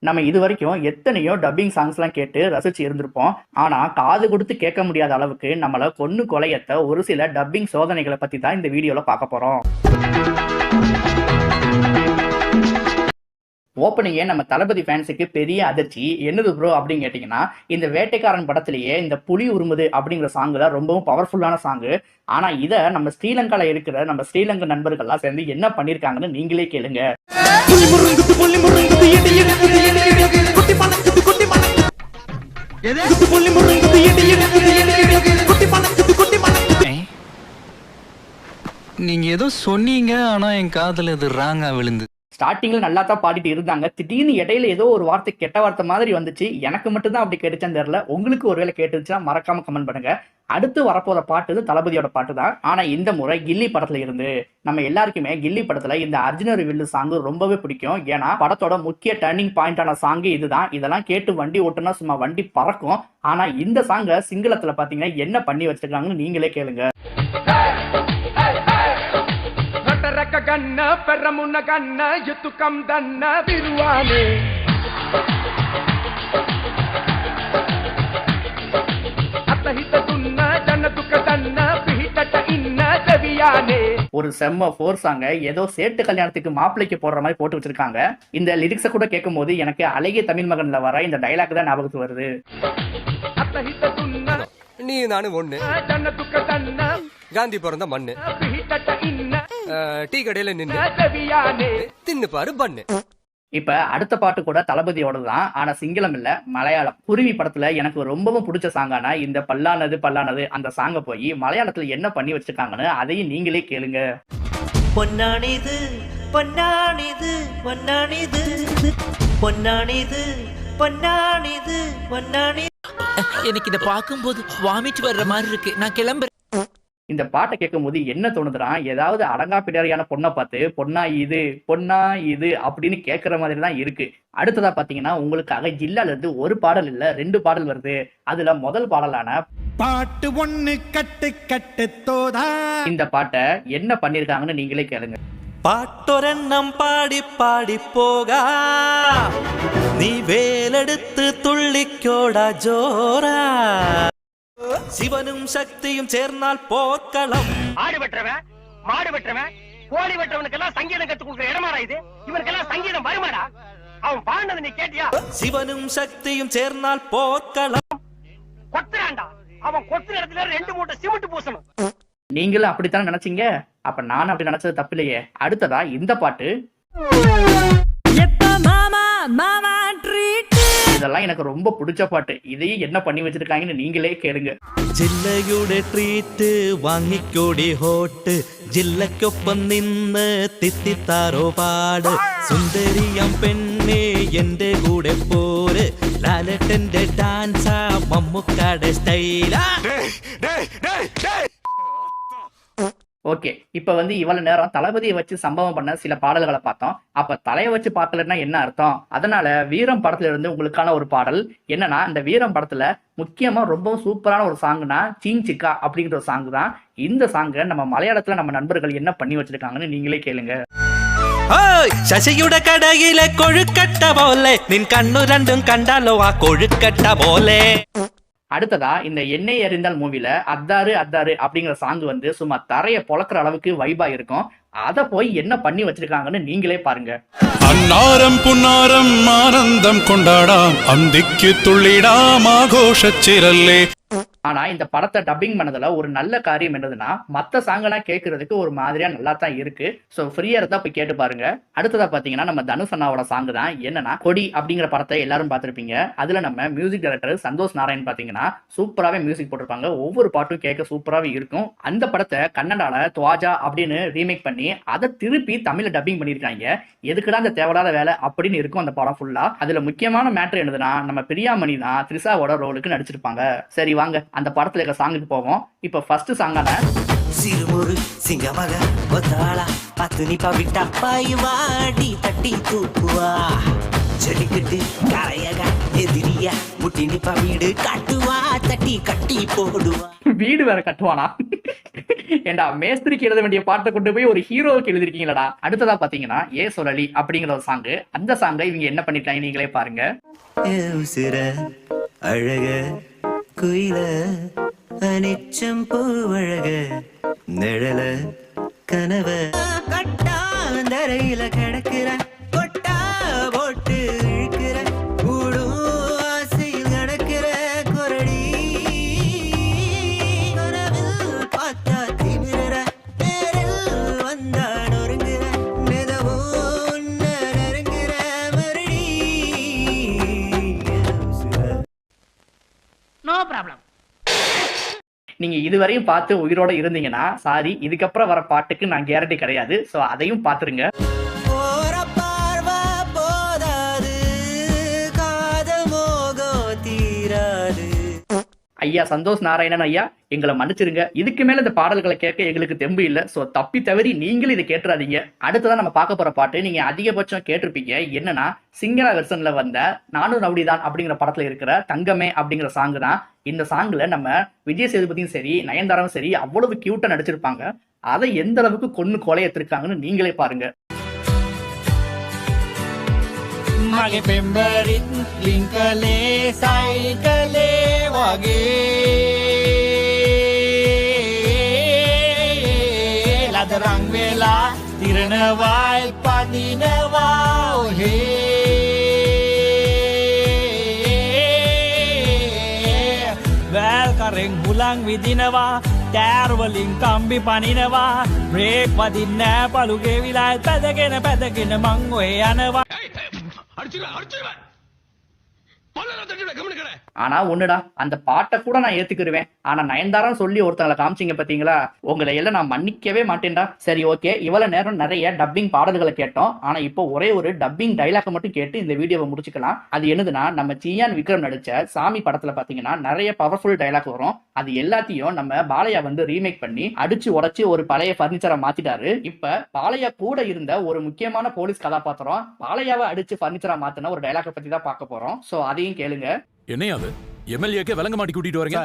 நம்ம இது வரைக்கும் எத்தனையோ டப்பிங் சாங்ஸ்லாம் கேட்டு ரசிச்சு இருந்திருப்போம். ஆனா காது கொடுத்து கேட்க முடியாத அளவுக்கு நம்மள கொன்னு கொலையத்த ஒரு சில டப்பிங் சோதனைகளை பத்தி தான் இந்த வீடியோல பார்க்க போறோம். ஓப்பனிங்கே நம்ம தளபதி ஃபேன்ஸுக்கு பெரிய அதிர்ச்சி. என்னது ப்ரோ அப்படின்னு கேட்டிங்கன்னா, இந்த வேட்டைக்காரன் படத்திலேயே இந்த புலி உருமுது அப்படிங்கிற சாங்கு தான் ரொம்பவும் பவர்ஃபுல்லான சாங்கு. ஆனா இதை நம்ம ஸ்ரீலங்கால இருக்கிற நம்ம ஸ்ரீலங்கா நண்பர்கள்லாம் சேர்ந்து என்ன பண்ணியிருக்காங்கன்னு நீங்களே கேளுங்க. நீங்க ஏதோ சொன்னீங்க, ஆனா என் காதுல இது ராங்கா விழுந்து. ஸ்டார்டிங்ல நல்லா தான் பாடிட்டு இருந்தாங்க. திடீர்னு இடையில ஏதோ ஒரு வார்த்தை கெட்ட வார்த்தை மாதிரி வந்துச்சு. எனக்கு மட்டும் தான் அப்படி கேட்டுச்சான்னு தெரியல. உங்களுக்கு ஒருவேளை கேட்டுச்சுன்னா மறக்காம கமெண்ட் பண்ணுங்க. அடுத்து வரப்போற பாட்டு தளபதியோட பாட்டு தான். ஆனா இந்த முறை கில்லி படத்துல இருந்து. நம்ம எல்லாருக்குமே கில்லி படத்துல இந்த அர்ஜுனர் வில்லு சாங் ரொம்பவே பிடிக்கும். ஏன்னா படத்தோட முக்கிய டர்னிங் பாயிண்டான சாங் இதுதான். இதெல்லாம் கேட்டு வண்டி ஓட்டுனா சும்மா வண்டி பறக்கும். ஆனா இந்த சாங்க சிங்களத்துல பாத்தீங்கன்னா என்ன பண்ணி வச்சிருக்காங்கன்னு நீங்களே கேளுங்க. கண்ண பெறமுன்ன கண்ண யுத்துக்கம் தன்ன திருவானே அத்தஹித துன்ன ஜன்னதுக்க தன்ன பிஹிதட்ட இன்ன தவியானே. ஒரு செம்ம ஃபோர்ஸாங்க. ஏதோ சேட்டு கல்யாணத்துக்கு மாப்பிள்ளைக்கு போடுற மாதிரி போட்டு வச்சிருக்காங்க. இந்த லிரிக்ஸை கூட கேட்கும் போது எனக்கு அழகிய தமிழ் மகன்ல வர இந்த டைலாக் தான் ஞாபகத்துக்கு வருது. அத்தஹித துன்ன நீ நானும் ஒண்ணு, ஜன்னதுக்க தன்ன காந்தி பிறந்த மண்ணு, பிஹிதட்ட இன்ன டீ கடையில நின்னு தின்னு பாரு பண்ணு. இப்ப அடுத்த பாட்டு கூட தளபதியோட தான். ஆனா சிங்களம் இல்ல, மலையாளம். குருவி படத்துல எனக்கு ரொம்பவும் பிடிச்ச சாங்கானா இந்த பல்லானது பல்லானது அந்த சாங்க போய் மலையாளத்துல என்ன பண்ணி வச்சிருக்காங்கன்னு அதையும் நீங்களே கேளுங்க. பொன்னானிது பொன்னானிது பொன்னானிது பொன்னானிது பொன்னானிது பொன்னானி. எனக்கு இத பாக்கும்போது வாமிட் வர்ற மாதிரி இருக்கு. நான் கிளம்புறேன். இந்த பாட்டை கேட்கும் போது என்ன தோணுதுன்னா, ஏதாவது அடங்கா பிடாரியான பொண்ணை பார்த்து பொண்ணா இது அப்படின்னு கேட்கற மாதிரி தான் இருக்கு. அடுத்ததா பாத்தீங்கன்னா உங்களுக்காக ஜில்லால இருந்து ஒரு பாடல் இல்ல 2 பாடல் வருது. அதுல முதல் பாடலான பாட்டு ஒண்ணு கட்டு கட்டு தோதா இந்த பாட்டை என்ன பண்ணிருக்காங்கன்னு நீங்களே கேளுங்க. பாட்டொரெண்ணம் பாடி பாடி போகா, நீ வேலெடுத்து துள்ளிக்கோடா ஜோரா, சிவனும் சக்தியும் சேர்ந்தால் போர்க்களம். ஆடு வெட்டுறவன் மாடு வெட்டுறவன் கோழி வெட்டுறவனுக்கெல்லாம் சங்கீதம் கத்து கொடுக்குற இடமாடா இது. இவனுக்கெல்லாம் சங்கீதம் வருமாடா? அவன் பாண்டது நீ கேட்டியா? சிவனும் சக்தியும் சேர்ந்தால் போர்க்களம். கொத்துறான்டா. அவன் கொத்துற இடத்துல 2 மூட்டை சிமெண்ட் பூசணும். நீங்களும் அப்படித்தானே நினைச்சீங்க? அப்ப நான் அப்படி நினைச்சது தப்பு இல்லையே. அடுத்ததா இந்த பாட்டு. இதெல்லாம் எனக்கு ரொம்ப பிடிச்ச பாட்டு. இதையும் என்ன பண்ணி வச்சிருக்காங்கன்னு நீங்களே கேளுங்க. ജില്ലയുടെ ട്രീറ്റ് വാങ്ങിക്കോടി ഹോട്ട്, ജില്ലക്കൊപ്പം നിന്ന് തിത്തിത്താറോ പാട്, സുന്ദരിയം പെണ്ണെ എന്റെ കൂടെ പോര്, ലാലട്ടന്റെ ഡാൻസാ മമ്മുക്കാടെ സ്റ്റൈലാ. ஓகே, இப்ப இவ்வளவு நேரம் தளபதியை வச்சு சம்பவம் பண்ண சில பாடல்களை பார்த்தோம். அப்ப தலையை வச்சு பார்க்கலன்னா என்ன அர்த்தம்? அதனால வீரம் படத்துல இருந்து உங்களுக்கான ஒரு பாடல் என்னன்னா, இந்த வீரம் படத்துல முக்கியமா ரொம்ப சூப்பரான ஒரு சாங்னா சீங் சிக்கா அப்படிங்கிற ஒரு சாங் தான். இந்த சாங்கை நம்ம மலையாளத்துல நம்ம நண்பர்கள் என்ன பண்ணி வச்சிருக்காங்கன்னு நீங்களே கேளுங்க. ശശിയുടെ കടയിലെ കൊഴുക്കട്ട പോലെ നിൻ കണ്ണു രണ്ടും കണ്ടാലോ ആ കൊഴുക്കട്ട പോലെ. அடுத்ததா இந்த எண்ணெய் எறிந்தால் மூவில அத்தாரு அத்தாரு அப்படிங்கிற சாங் சும்மா தரைய பொளக்குற அளவுக்கு வைபா இருக்கும். அத போய் என்ன பண்ணி வச்சிருக்காங்கன்னு நீங்களே பாருங்க. அன்னாரம் புன்னாரம் ஆனந்தம் கொண்டாடாம் அந்திக்கு துள்ளிடாம் ஆகோஷச்சிரல்லே. ஆனா இந்த படத்தை டப்பிங் பண்ணதுல ஒரு நல்ல காரியம் என்னதுன்னா, மத்த சாங்கெல்லாம் கேட்கறதுக்கு ஒரு மாதிரியா நல்லா தான் இருக்கு. சோ ஃப்ரீயா இருந்தா போய் கேட்டு பாருங்க. அடுத்ததா பாத்தீங்கன்னா நம்ம தனுஷ் அண்ணாவோட சாங் தான். என்னன்னா கொடி அப்படிங்கிற படத்தை எல்லாரும் பார்த்திருப்பீங்க. அதுல நம்ம மியூசிக் டைரக்டர் சந்தோஷ் நாராயண் பாத்தீங்கன்னா சூப்பராவே மியூசிக் போட்டிருப்பாங்க. ஒவ்வொரு பாட்டும் கேட்க சூப்பராவே இருக்கும். அந்த படத்தை கன்னடால துவாஜா அப்படின்னு ரீமேக் பண்ணி அதை திருப்பி தமிழ்ல டப்பிங் பண்ணிருக்காங்க. எதுக்குடா அந்த தேவையில்லாத வேலை அப்படின்னு இருக்கும் அந்த படம் ஃபுல்லா. அதுல முக்கியமான மேட்டர் என்னதுன்னா, நம்ம பிரியாமணி தான் த்ரிஷாவோட ரோலுக்கு நடிச்சிருப்பாங்க. சரி வாங்க அந்த படத்துல இருக்க சாங்குக்கு போவோம். இப்ப ஃபர்ஸ்ட் சாங்கான சிறுமுறு சிங்கமக ஒத்தாளா பத்து நிப்பா விட்டா பாயுவாடி தட்டி தூக்குவா, செடிக்கட்டு கரையக எதிரியா முட்டி நிப்பா வீடு கட்டுவா தட்டி கட்டி போடுவா. வீடு வேற கட்டுவானா? ஏண்டா மேஸ்திரிக்கு எழுத வேண்டிய பாட்டை கொண்டு போய் ஒரு ஹீரோவுக்கு எழுதிருக்கீங்களா. அடுத்ததா பாத்தீங்கன்னா ஏ சொல்லலி அப்படிங்கிற ஒரு சாங்கு. அந்த சாங்கை இவங்க என்ன பண்ணிட்டாங்க நீங்களே பாருங்க. உசிர அழக குயில அனிச்சம் பூவழக நிழல கனவ கட்டாந்தரையில கிடக்கிற கொட்டா போட்டு இழுக்கிற கூடும் ஆசையில் நடக்கிற குரடி கனவில் பார்த்தா திமிர நேரில் வந்தா நொறுங்குற நிதவும் நெருங்குற மறுடி நோ ப்ராப்ளம். நீங்க இதுவரையும் பார்த்து உயிரோட இருந்தீங்கன்னா சாரி, இதுக்கப்புறம் வர பாட்டுக்கு நான் கேரண்டி கிடையாது. சோ அதையும் பாத்துருங்க. போற பார்வை போதாது காதல் மோகம் தீராது. ஐயா சந்தோஷ் நாராயணன் ஐயா, எங்களை மன்னிச்சிருங்க. இதுக்கு மேல இந்த பாடல்களை கேட்க எங்களுக்கு தெம்பு இல்ல. சோ தப்பி தவறி நீங்களும் இதை கேட்டுறாதீங்க. அடுத்ததான் நம்ம பார்க்க போற பாட்டு நீங்க அதிகபட்சம் கேட்டிருப்பீங்க. என்னன்னா சிங்கரா வெர்ஷன்ல வந்த நானும் ரவுடிதான் அப்படிங்கிற படத்துல இருக்கிற தங்கமே அப்படிங்கிற சாங் தான். இந்த சாங்ல நம்ம விஜய் சேதுபதியும் சரி நயன்தாராவும் சரி அவ்வளவு கியூட்டா நடிச்சிருப்பாங்க. அதை எந்த அளவுக்கு கொன்னு கொலையத்திருக்காங்கன்னு நீங்களே பாருங்க. මගේ පෙම්බරිත් ලිංකලේ සයිකලේ වගේ ලදරං වෙලා තිරණවාල් පදිනවා ඔහේ වැල් කරෙන් හුලං විදිනවා ටෑර්වලින් කම්බි පනිනවා බ්‍රේක් වදින්න පළුගේ විලා පැදගෙන මං ඔය යනවා. ஆனா ஒண்ணுடா, அந்த பாட்டை கூட நான் ஏத்துக்கிருவேன். ஆனா நயன்தாரான்னு சொல்லி ஒருத்தங்களை காமிச்சிங்க பாத்தீங்களா, உங்களை எல்லாம் நான் மன்னிக்கவே மாட்டேன்டா. சரி ஓகே, இவ்வளவு நேரம் நிறைய டப்பிங் பாடல்களை கேட்டோம். ஆனா இப்போ ஒரே ஒரு டப்பிங் டைலாக் மட்டும் கேட்டு இந்த வீடியோவை முடிச்சுக்கலாம். அது என்னதுன்னா, நம்ம சியான் விக்ரம் நடிச்ச சாமி படத்துல பாத்தீங்கன்னா நிறைய பவர்ஃபுல் டைலாக் வரும். அது எல்லாத்தையும் நம்ம பாலையா வந்து ரீமேக் பண்ணி அடிச்சு உடைச்சு ஒரு பழைய பர்னிச்சரை மாத்திட்டாரு. இப்ப பாலையா கூட இருந்த ஒரு முக்கியமான போலீஸ் கதாபாத்திரம் பாலையாவை அடிச்சு பர்னிச்சரா மாத்தின ஒரு டைலாக் பத்தி தான் பார்க்க போறோம். சோ அதையும் கேளுங்க. என்னையாது எம்எல்ஏக்கே விலங்க மாட்டி கூட்டிட்டு வரீங்க?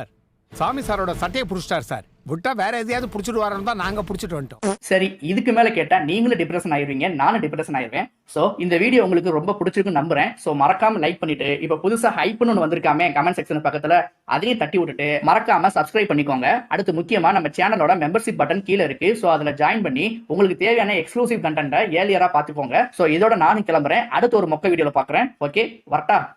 சாமி சாரோட சட்டையை புடிச்சிட்டார் சார். விட்டா வேற எதையாவது புடிச்சிட்டு வரணும் தான் நாங்க புடிச்சிட்டு வந்துட்டோம். சரி, இதுக்கு மேல கேட்டா நீங்களும் டிப்ரெஷன் ஆயிருவீங்க, நானும் டிப்ரெஷன் ஆயிருவேன். சோ இந்த வீடியோ உங்களுக்கு ரொம்ப பிடிச்சிருக்குன்னு நம்புறேன். சோ மறக்காம லைக் பண்ணிட்டு, இப்ப புதுசா ஹைப்னு ஒன்று வந்திருக்காமே கமெண்ட் செக்ஷன் பக்கத்துல, அதையும் தட்டி விட்டுட்டு மறக்காம சப்ஸ்கிரைப் பண்ணிக்கோங்க. அடுத்து முக்கியமா நம்ம சேனலோட மெம்பர்ஷிப் பட்டன் கீழே இருக்கு. சோ அதுல ஜாயின் பண்ணி உங்களுக்கு தேவையான எக்ஸ்க்ளூசிவ் கண்டென்ட்டை ஏர்லியரா பாத்துக்கோங்க. சோ இதோட நானும் கிளம்புறேன். அடுத்து ஒரு மொக்க வீடியோல பாக்குறேன். ஓகே, வரட்டா.